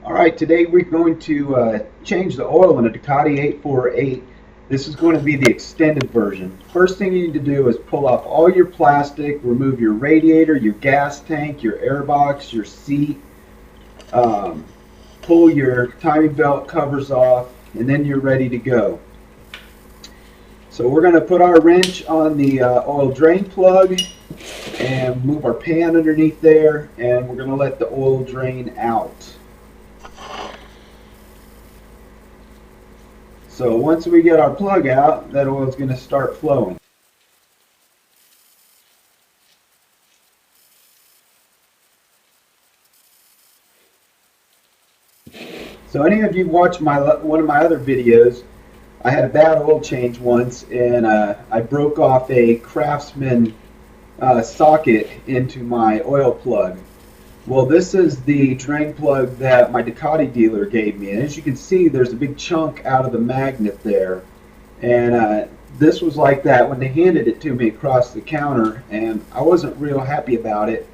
Alright, today we're going to change the oil in a Ducati 848. This is going to be the extended version. First thing you need to do is pull off all your plastic, remove your radiator, your gas tank, your air box, your seat, um, pull your timing belt covers off, and then you're ready to go. So we're going to put our wrench on the oil drain plug and move our pan underneath there, and we're going to let the oil drain out. So once we get our plug out, that oil is going to start flowing. So any of you watched one of my other videos, I had a bad oil change once, and I broke off a Craftsman socket into my oil plug. Well, this is the drain plug that my Ducati dealer gave me, and as you can see, there's a big chunk out of the magnet there, and this was like that when they handed it to me across the counter, and I wasn't real happy about it.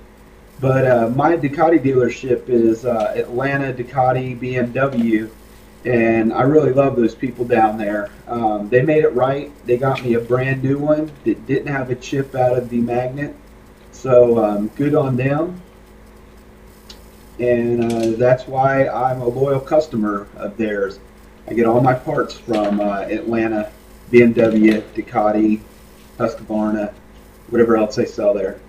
But my Ducati dealership is Atlanta Ducati BMW, and I really love those people down there. They made it right. They got me a brand new one that didn't have a chip out of the magnet, so good on them. And that's why I'm a loyal customer of theirs. I get all my parts from Atlanta, BMW, Ducati, Husqvarna, whatever else they sell there.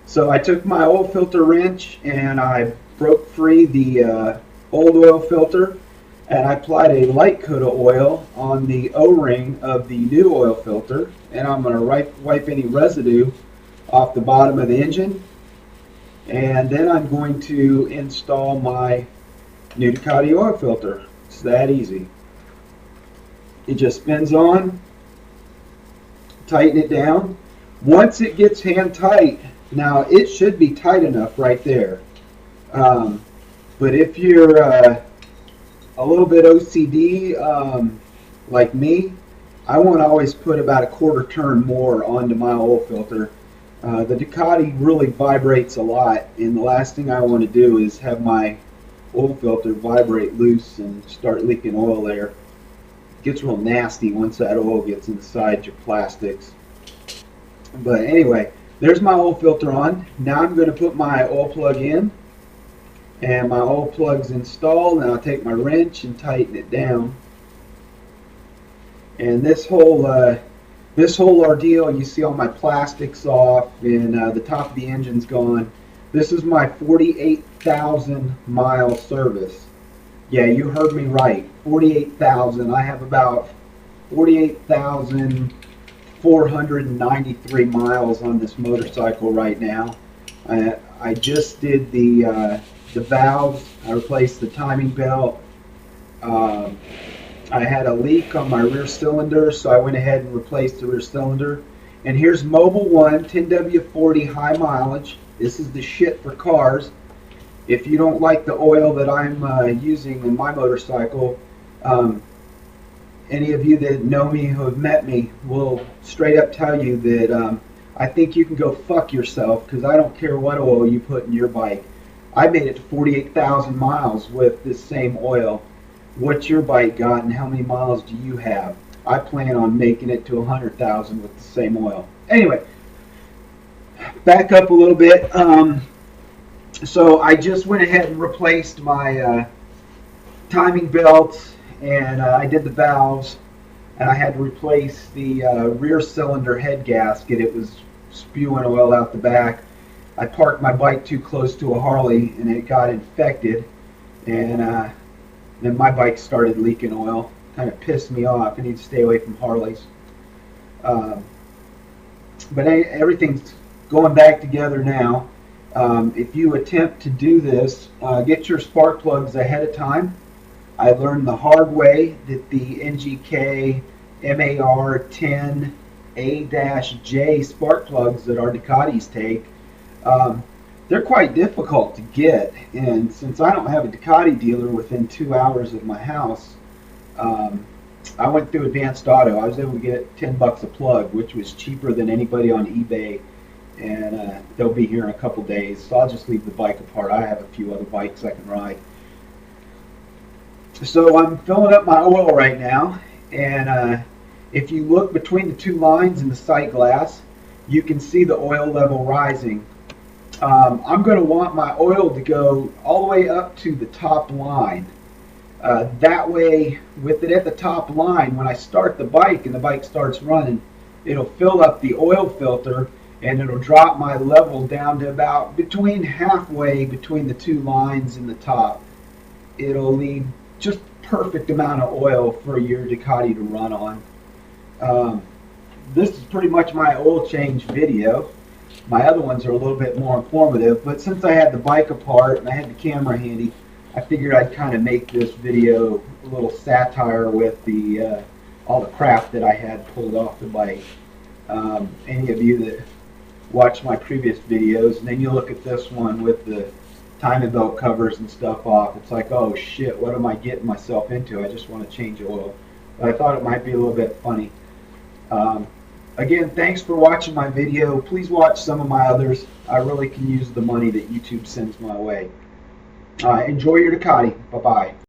So I took my oil filter wrench and I broke free the old oil filter, and I applied a light coat of oil on the O-ring of the new oil filter, and I'm going to wipe any residue off the bottom of the engine. And then I'm going to install my new Ducati oil filter. It's that easy. It just spins on, tighten it down. Once it gets hand tight, now it should be tight enough right there. But if you're a little bit OCD like me, I want to always put about a quarter turn more onto my oil filter. The Ducati really vibrates a lot, and the last thing I want to do is have my oil filter vibrate loose and start leaking oil there. It gets real nasty once that oil gets inside your plastics. But anyway, there's my oil filter on. Now I'm going to put my oil plug in, and my oil plug's installed, and I'll take my wrench and tighten it down. And this whole ordeal, you see all my plastics off, and the top of the engine's gone. This is my 48,000 mile service. Yeah, you heard me right, 48,000. I have about 48,493 miles on this motorcycle right now. I just did the valves. I replaced the timing belt. I had a leak on my rear cylinder, so I went ahead and replaced the rear cylinder. And here's Mobil 1 10W40 high mileage. This is the shit for cars. If you don't like the oil that I'm using in my motorcycle, any of you that know me, who have met me, will straight up tell you that I think you can go fuck yourself, because I don't care what oil you put in your bike. I made it to 48,000 miles with this same oil. What's your bike got, and how many miles do you have? I plan on making it to 100,000 with the same oil. Anyway, back up a little bit. So I just went ahead and replaced my timing belt, and I did the valves, and I had to replace the rear cylinder head gasket. It was spewing oil out the back. I parked my bike too close to a Harley, and it got infected, and then my bike started leaking oil. Kind of pissed me off. I need to stay away from Harleys. But everything's going back together now. If you attempt to do this, get your spark plugs ahead of time. I learned the hard way that the NGK MAR 10A-J spark plugs that our Ducatis take, they're quite difficult to get, and since I don't have a Ducati dealer within 2 hours of my house, I went through Advanced Auto. I was able to get $10 a plug, which was cheaper than anybody on eBay, and they'll be here in a couple days, so I'll just leave the bike apart. I have a few other bikes I can ride. So I'm filling up my oil right now, and if you look between the two lines in the sight glass, you can see the oil level rising. I'm going to want my oil to go all the way up to the top line. That way, with it at the top line, when I start the bike and the bike starts running, it'll fill up the oil filter and it'll drop my level down to about between halfway between the two lines in the top. It'll leave just perfect amount of oil for your Ducati to run on. Um, this is pretty much my oil change video. My other ones are a little bit more informative, but since I had the bike apart and I had the camera handy, I figured I'd kind of make this video a little satire with the all the crap that I had pulled off the bike. Any of you that watch my previous videos, and then you look at this one with the timing belt covers and stuff off, it's like, oh shit, what am I getting myself into? I just want to change oil. But I thought it might be a little bit funny. Again, thanks for watching my video. Please watch some of my others. I really can use the money that YouTube sends my way. Enjoy your Ducati. Bye-bye.